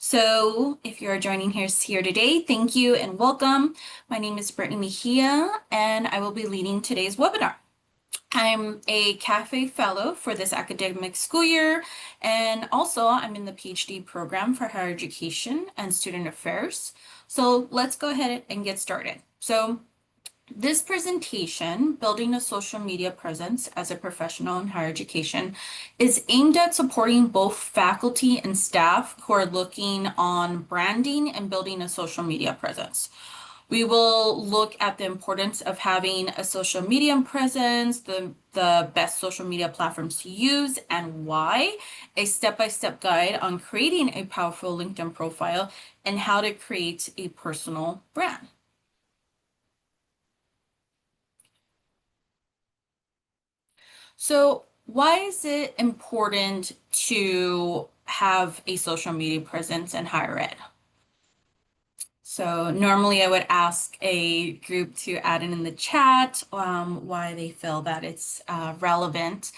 So if you're joining us here today, thank you and welcome. My name is Brittany Mejia, and I will be leading today's webinar. I'm a CAFE fellow for this academic school year, and also I'm in the PhD program for higher education and student affairs. So let's go ahead and get started. This presentation, Building a Social Media Presence as a Professional in Higher Education, is aimed at supporting both faculty and staff who are looking on branding and building a social media presence. We will look at the importance of having a social media presence, the best social media platforms to use and why, a step-by-step guide on creating a powerful LinkedIn profile, and how to create a personal brand. So why is it important to have a social media presence in higher ed? So normally I would ask a group to add in the chat why they feel that it's relevant.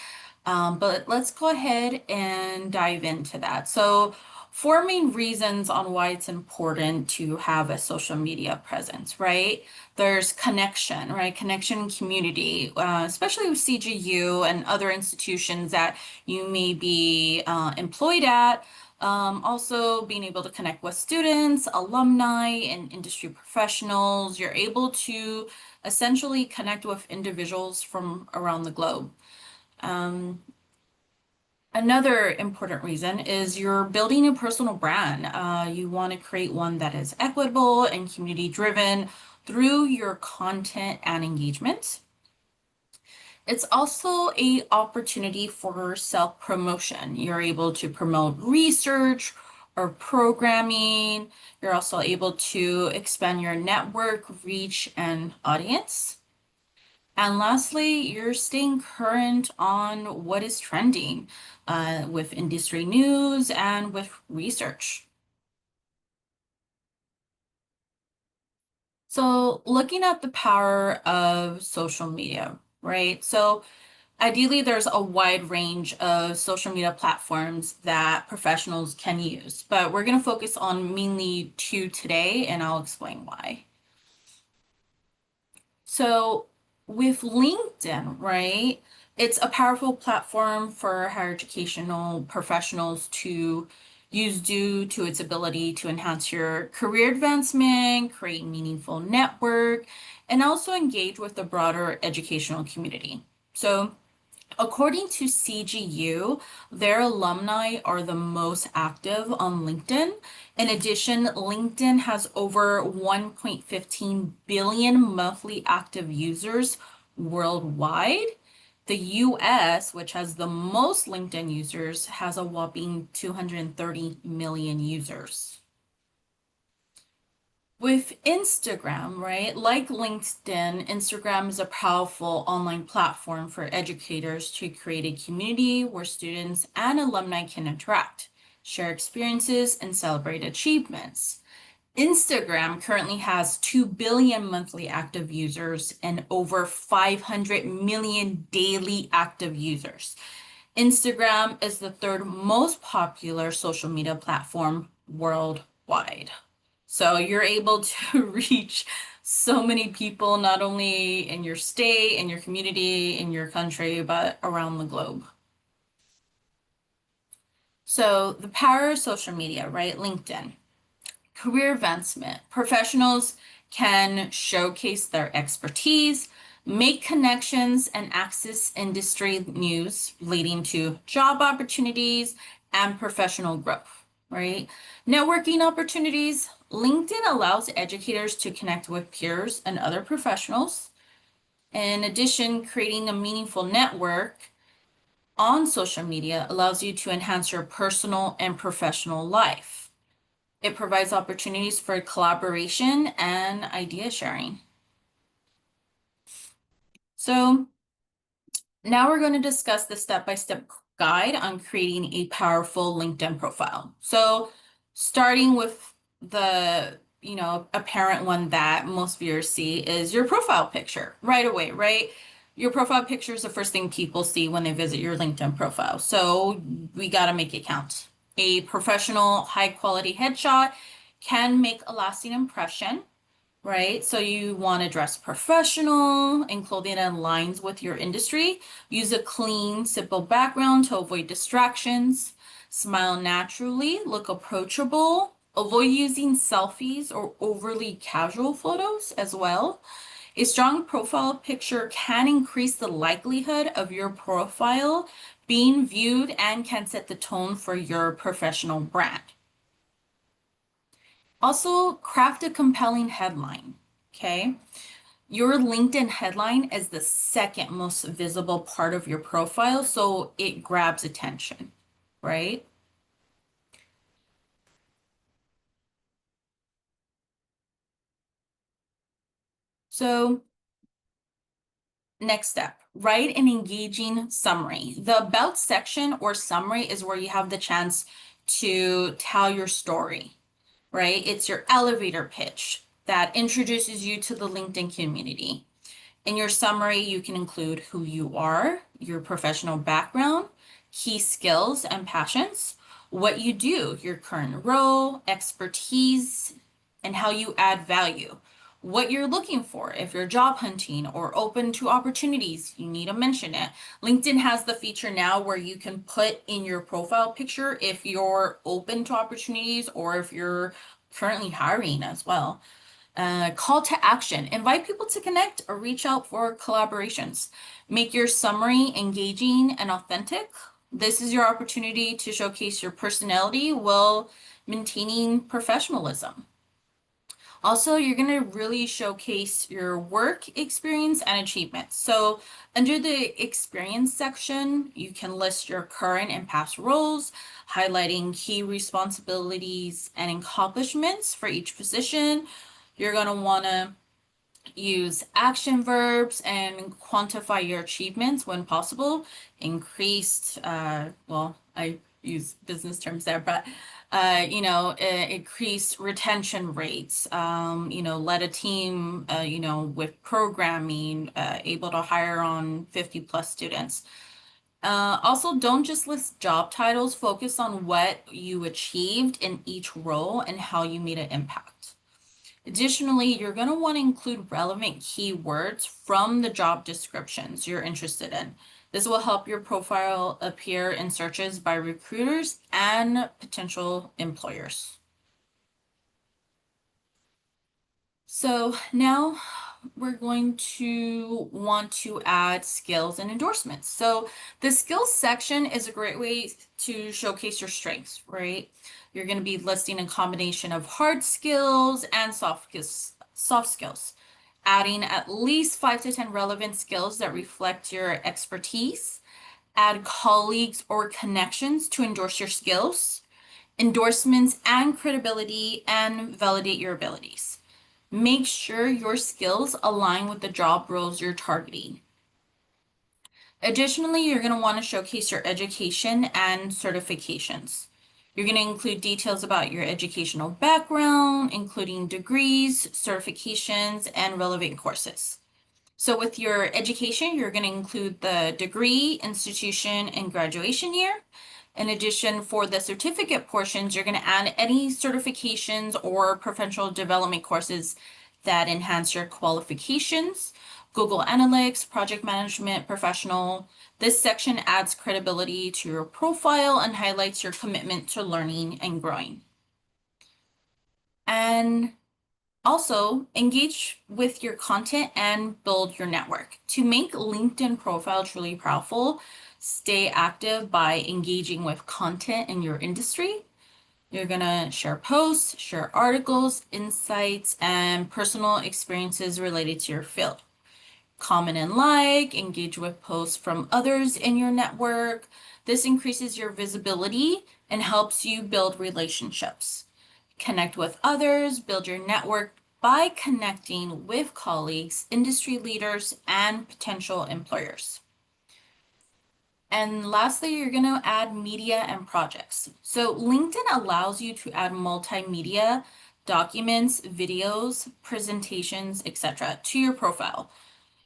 But let's go ahead and dive into that. So four main reasons on why it's important to have a social media presence, right? There's connection, right? Connection and community, especially with CGU and other institutions that you may be employed at. Also being able to connect with students, alumni, and industry professionals. You're able to essentially connect with individuals from around the globe. Another important reason is you're building a personal brand. You want to create one that is equitable and community driven through your content and engagement. It's also an opportunity for self-promotion. You're able to promote research or programming. You're also able to expand your network, reach, and audience. And lastly, you're staying current on what is trending with industry news and with research. So looking at the power of social media, right? So ideally, there's a wide range of social media platforms that professionals can use, but we're going to focus on mainly two today, and I'll explain why. So with LinkedIn, right, it's a powerful platform for higher educational professionals to use due to its ability to enhance your career advancement, create meaningful network, and also engage with the broader educational community. So according to CGU, their alumni are the most active on LinkedIn. In addition, LinkedIn has over 1.15 billion monthly active users worldwide. The US, which has the most LinkedIn users, has a whopping 230 million users. With Instagram, right, like LinkedIn, Instagram is a powerful online platform for educators to create a community where students and alumni can interact, share experiences, and celebrate achievements. Instagram currently has 2 billion monthly active users and over 500 million daily active users. Instagram is the third most popular social media platform worldwide. So you're able to reach so many people, not only in your state, in your community, in your country, but around the globe. So the power of social media, right? LinkedIn. Career advancement. Professionals can showcase their expertise, make connections, and access industry news leading to job opportunities and professional growth, right? Networking opportunities. LinkedIn allows educators to connect with peers and other professionals. In addition, creating a meaningful network on social media allows you to enhance your personal and professional life. It provides opportunities for collaboration and idea sharing. So now we're going to discuss the step-by-step guide on creating a powerful LinkedIn profile. So starting with the, apparent one that most viewers see is your profile picture right away, right? Your profile picture is the first thing people see when they visit your LinkedIn profile. So we got to make it count. A professional, high quality headshot can make a lasting impression, right? So you want to dress professional and clothing that aligns with your industry. Use a clean, simple background to avoid distractions. Smile naturally, look approachable. Avoid using selfies or overly casual photos as well. A strong profile picture can increase the likelihood of your profile being viewed and can set the tone for your professional brand. Also, craft a compelling headline, okay? Your LinkedIn headline is the second most visible part of your profile, so it grabs attention, right? So, next step, write an engaging summary. The about section or summary is where you have the chance to tell your story, right? It's your elevator pitch that introduces you to the LinkedIn community. In your summary, you can include who you are, your professional background, key skills and passions, what you do, your current role, expertise, and how you add value. What you're looking for. If you're job hunting or open to opportunities, you need to mention it. LinkedIn has the feature now where you can put in your profile picture if you're open to opportunities or if you're currently hiring as well. Call to action. Invite people to connect or reach out for collaborations. Make your summary engaging and authentic. This is your opportunity to showcase your personality while maintaining professionalism. Also, you're going to really showcase your work experience and achievements. So, under the experience section, you can list your current and past roles, highlighting key responsibilities and accomplishments for each position. You're going to want to use action verbs and quantify your achievements when possible. Increased, well, I use business terms there, but increased retention rates, led a team, with programming, able to hire on 50 plus students. Also, don't just list job titles, focus on what you achieved in each role and how you made an impact. Additionally, you're going to want to include relevant keywords from the job descriptions you're interested in. This will help your profile appear in searches by recruiters and potential employers. So now we're going to want to add skills and endorsements. So the skills section is a great way to showcase your strengths, right? You're going to be listing a combination of hard skills and soft skills, adding at least 5 to 10 relevant skills that reflect your expertise. Add colleagues or connections to endorse your skills, endorsements and credibility, and validate your abilities. Make sure your skills align with the job roles you're targeting. Additionally, you're going to want to showcase your education and certifications. You're going to include details about your educational background, including degrees, certifications, and relevant courses. So with your education, you're going to include the degree, institution, and graduation year. In addition, for the certificate portions, you're going to add any certifications or professional development courses that enhance your qualifications. Google Analytics, project management, professional. This section adds credibility to your profile and highlights your commitment to learning and growing. And also, engage with your content and build your network. To make LinkedIn profile truly powerful, stay active by engaging with content in your industry. You're going to share posts, share articles, insights, and personal experiences related to your field. Comment and like, engage with posts from others in your network. This increases your visibility and helps you build relationships. Connect with others, build your network by connecting with colleagues, industry leaders, and potential employers. And lastly, you're going to add media and projects. So LinkedIn allows you to add multimedia, documents, videos, presentations, etc. to your profile.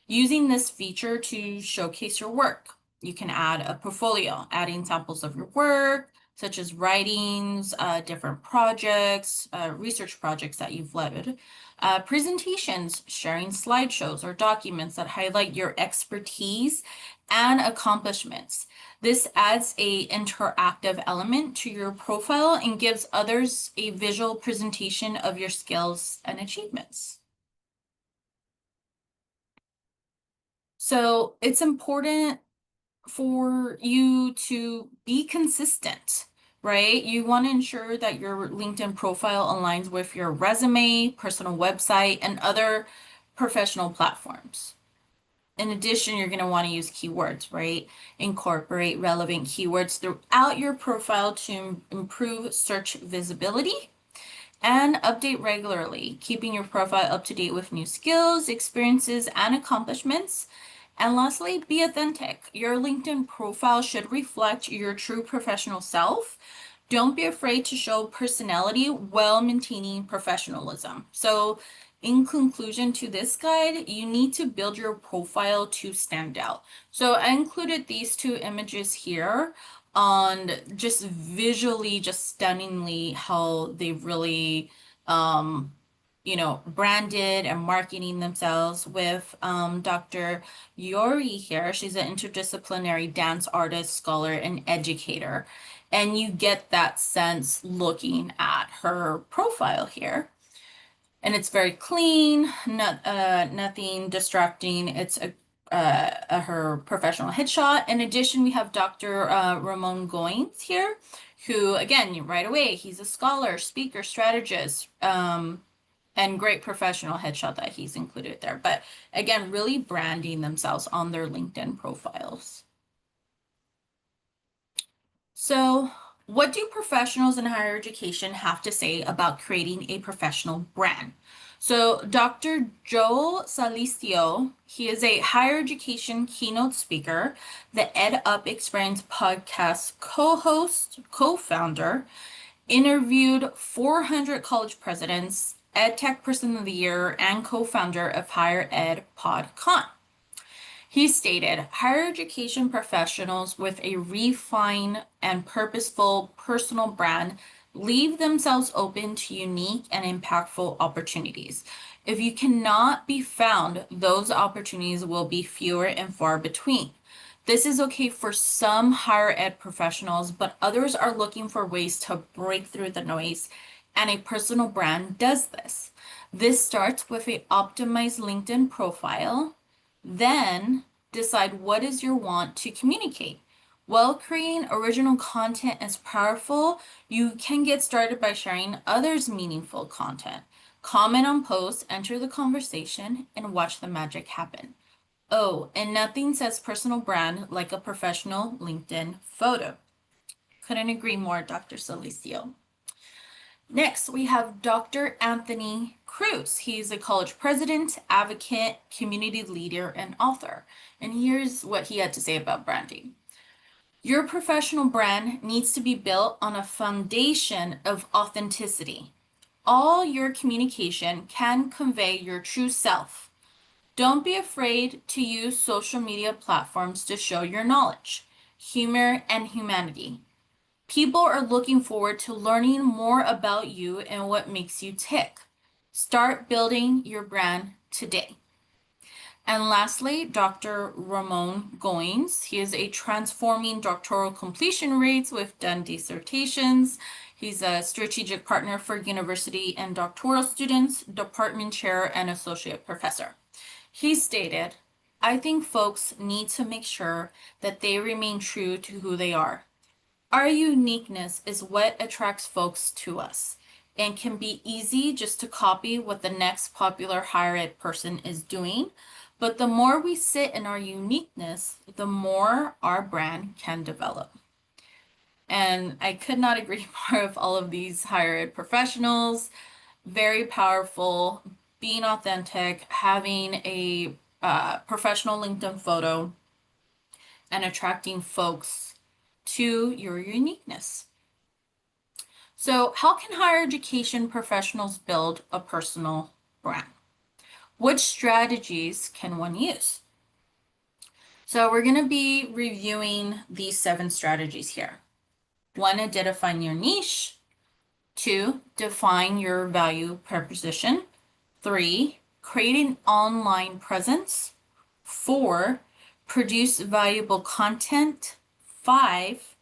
Using this feature to showcase your work, you can add a portfolio, adding samples of your work, such as writings, different projects, research projects that you've led, presentations, sharing slideshows or documents that highlight your expertise and accomplishments. This adds a interactive element to your profile and gives others a visual presentation of your skills and achievements. So it's important for you to be consistent, right? You want to ensure that your LinkedIn profile aligns with your resume, personal website, and other professional platforms. In addition, you're going to want to use keywords, right? Incorporate relevant keywords throughout your profile to improve search visibility and update regularly, keeping your profile up to date with new skills, experiences, and accomplishments. And lastly, be authentic. Your LinkedIn profile should reflect your true professional self. Don't be afraid to show personality while maintaining professionalism. So, in conclusion to this guide, you need to build your profile to stand out. So, I included these two images here on just visually, just stunningly how they really branded and marketing themselves with Dr. Yori here. She's an interdisciplinary dance artist, scholar, and educator. And you get that sense looking at her profile here. And it's very clean, nothing distracting. It's her professional headshot. In addition, we have Dr. Ramon Goins here, who, again, right away, he's a scholar, speaker, strategist, and great professional headshot that he's included there. But again, really branding themselves on their LinkedIn profiles. So, what do professionals in higher education have to say about creating a professional brand? So, Dr. Joe Salicio, he is a higher education keynote speaker, the Ed Up Experience podcast co-host, co-founder, interviewed 400 college presidents, EdTech Person of the Year, and co-founder of Higher Ed PodCon. He stated, higher education professionals with a refined and purposeful personal brand leave themselves open to unique and impactful opportunities. If you cannot be found, those opportunities will be fewer and far between. This is okay for some higher ed professionals, but others are looking for ways to break through the noise, and a personal brand does this. This starts with an optimized LinkedIn profile. Then decide what is your want to communicate. While creating original content is powerful, you can get started by sharing others' meaningful content. Comment on posts, enter the conversation, and watch the magic happen. Oh, and nothing says personal brand like a professional LinkedIn photo. Couldn't agree more, Dr. Salicio. Next, we have Dr. Anthony Cruz. He's a college president, advocate, community leader, and author. And here's what he had to say about branding. Your professional brand needs to be built on a foundation of authenticity. All your communication can convey your true self. Don't be afraid to use social media platforms to show your knowledge, humor, and humanity. People are looking forward to learning more about you and what makes you tick. Start building your brand today. And lastly, Dr. Ramon Goins. He is a transforming doctoral completion rates with done dissertations. He's a strategic partner for university and doctoral students, department chair, and associate professor. He stated, I think folks need to make sure that they remain true to who they are. Our uniqueness is what attracts folks to us and can be easy just to copy what the next popular higher ed person is doing. But the more we sit in our uniqueness, the more our brand can develop. And I could not agree more with all of these higher ed professionals. Very powerful, being authentic, having a professional LinkedIn photo, and attracting folks to your uniqueness. So, how can higher education professionals build a personal brand? What strategies can one use? So, we're going to be reviewing these 7 strategies here. One, identify your niche. Two, define your value proposition. Three, create an online presence. Four, produce valuable content. Five,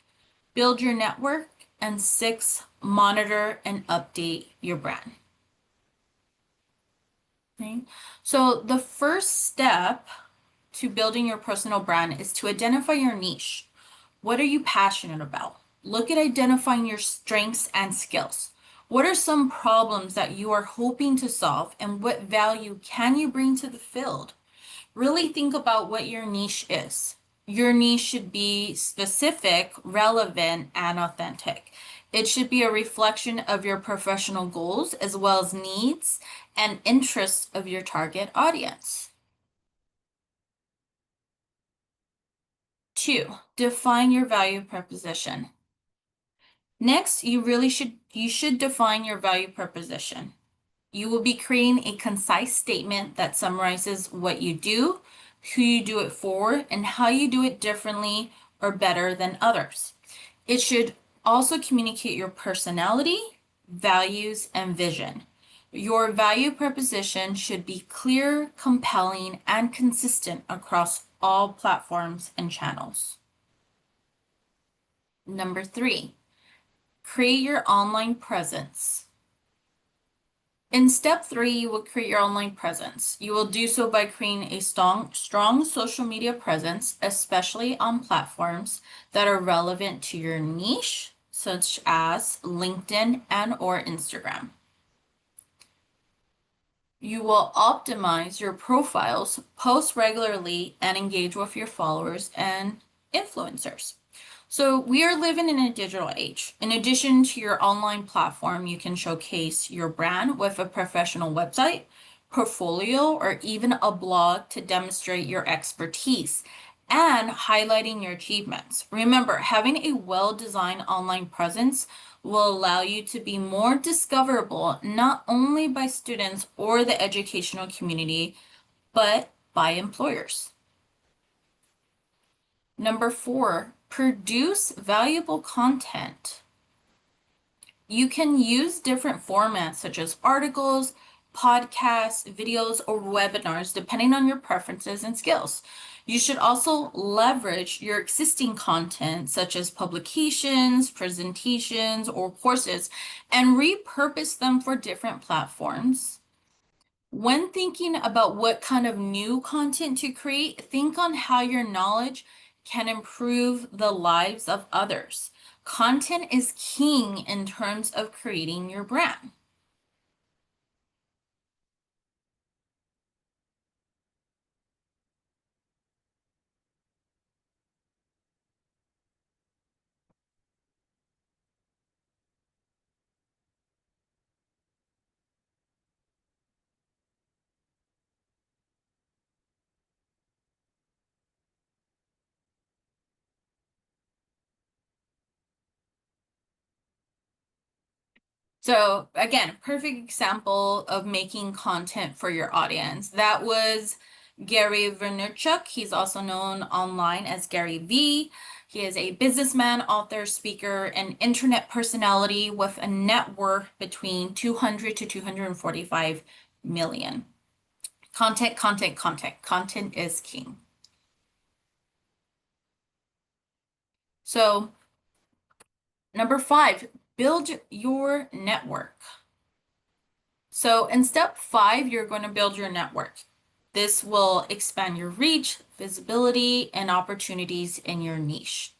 build your network. And six, monitor and update your brand. Okay. So the first step to building your personal brand is to identify your niche. What are you passionate about? Look at identifying your strengths and skills. What are some problems that you are hoping to solve, and what value can you bring to the field? Really think about what your niche is. Your niche should be specific, relevant, and authentic. It should be a reflection of your professional goals as well as needs and interests of your target audience. Two, define your value proposition. Next, you should define your value proposition. You will be creating a concise statement that summarizes what you do, who you do it for, and how you do it differently or better than others. It should also communicate your personality, values, and vision. Your value proposition should be clear, compelling, and consistent across all platforms and channels. Number three, create your online presence. In step three, you will create your online presence. You will do so by creating a strong social media presence, especially on platforms that are relevant to your niche, such as LinkedIn and or Instagram. You will optimize your profiles, post regularly, and engage with your followers and influencers. So we are living in a digital age. In addition to your online platform, you can showcase your brand with a professional website, portfolio, or even a blog to demonstrate your expertise and highlighting your achievements. Remember, having a well-designed online presence will allow you to be more discoverable, not only by students or the educational community, but by employers. Number four, produce valuable content. You can use different formats such as articles, podcasts, videos, or webinars, depending on your preferences and skills. You should also leverage your existing content, such as publications, presentations, or courses, and repurpose them for different platforms. When thinking about what kind of new content to create, think on how your knowledge can improve the lives of others. Content is king in terms of creating your brand. So again, perfect example of making content for your audience. That was Gary Vaynerchuk. He's also known online as Gary V. He is a businessman, author, speaker, and internet personality with a net worth between 200 to 245 million. Content, content, content. Content is king. So number five, build your network. So in step five, you're going to build your network. This will expand your reach, visibility, and opportunities in your niche.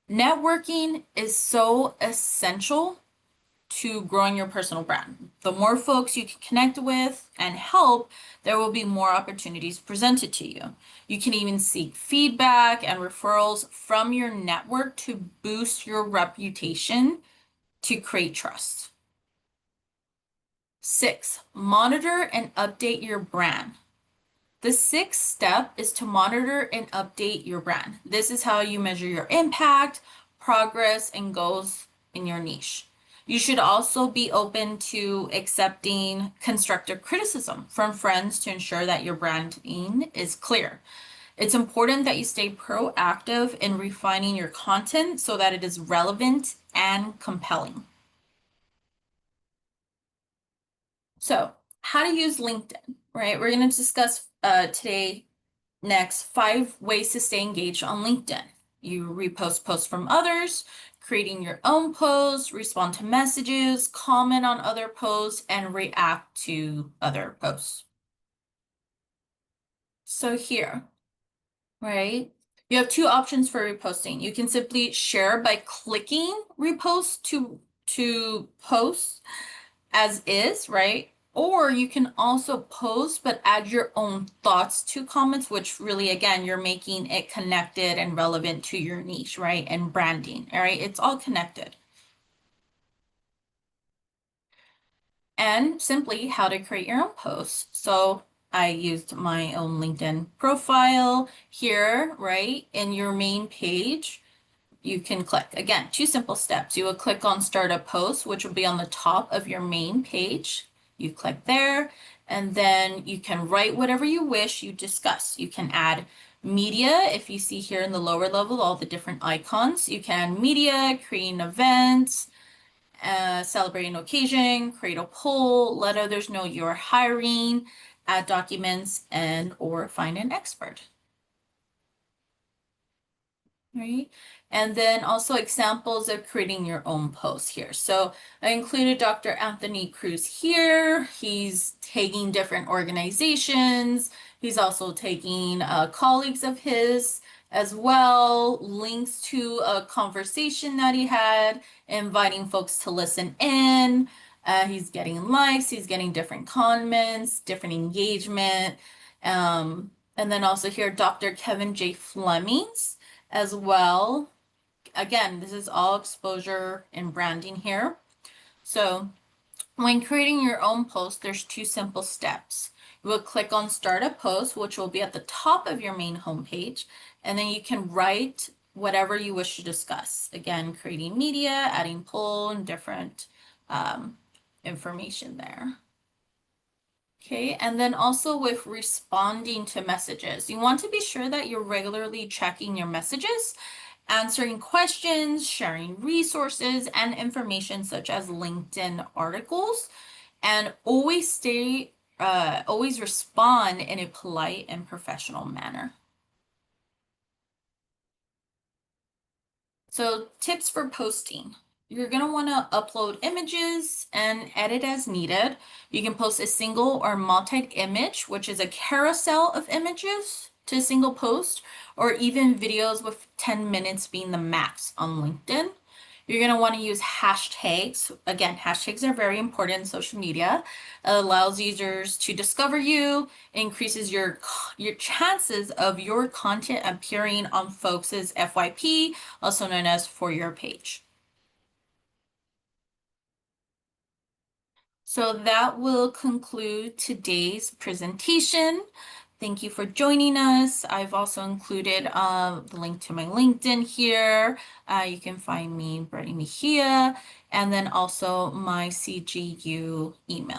Networking is so essential to growing your personal brand. The more folks you can connect with and help, there will be more opportunities presented to you. You can even seek feedback and referrals from your network to boost your reputation to create trust. Six, monitor and update your brand. The sixth step is to monitor and update your brand. This is how you measure your impact, progress, and goals in your niche. You should also be open to accepting constructive criticism from friends to ensure that your branding is clear. It's important that you stay proactive in refining your content so that it is relevant and compelling. So, how to use LinkedIn, right? We're going to discuss today next 5 ways to stay engaged on LinkedIn. You repost posts from others, creating your own posts, respond to messages, comment on other posts, and react to other posts. So here, right? You have 2 options for reposting. You can simply share by clicking repost to post as is, right? Or you can also post but add your own thoughts to comments, which really, again, you're making it connected and relevant to your niche, right? And branding, all right? It's all connected. And simply how to create your own posts. So I used my own LinkedIn profile here, right? In your main page, you can click. Again, 2 simple steps. You will click on Start a Post, which will be on the top of your main page. You click there, and then you can write whatever you wish you discuss. You can add media. If you see here in the lower level, all the different icons, you can media, create an event, celebrate an occasion, create a poll, let others know you're hiring, add documents, and or find an expert. Right? And then also examples of creating your own posts here. So I included Dr. Anthony Cruz here. He's tagging different organizations. He's also taking colleagues of his as well, links to a conversation that he had, inviting folks to listen in. He's getting likes, he's getting different comments, different engagement. And then also here, Dr. Kevin J. Flemings as well. Again, this is all exposure and branding here. So when creating your own post, there's 2 simple steps. You will click on Start a Post, which will be at the top of your main homepage, and then you can write whatever you wish to discuss. Again, creating media, adding poll, and different information there. Okay, and then also with responding to messages, you want to be sure that you're regularly checking your messages, answering questions, sharing resources and information such as LinkedIn articles, and always respond in a polite and professional manner. So tips for posting. You're going to want to upload images and edit as needed. You can post a single or multi-image, which is a carousel of images to a single post, or even videos with 10 minutes being the max on LinkedIn. You're going to want to use hashtags. Again, hashtags are very important in social media. It allows users to discover you, increases your chances of your content appearing on folks' FYP, also known as For Your Page. So that will conclude today's presentation. Thank you for joining us. I've also included the link to my LinkedIn here. You can find me, Brittany Mejia, and then also my CGU email.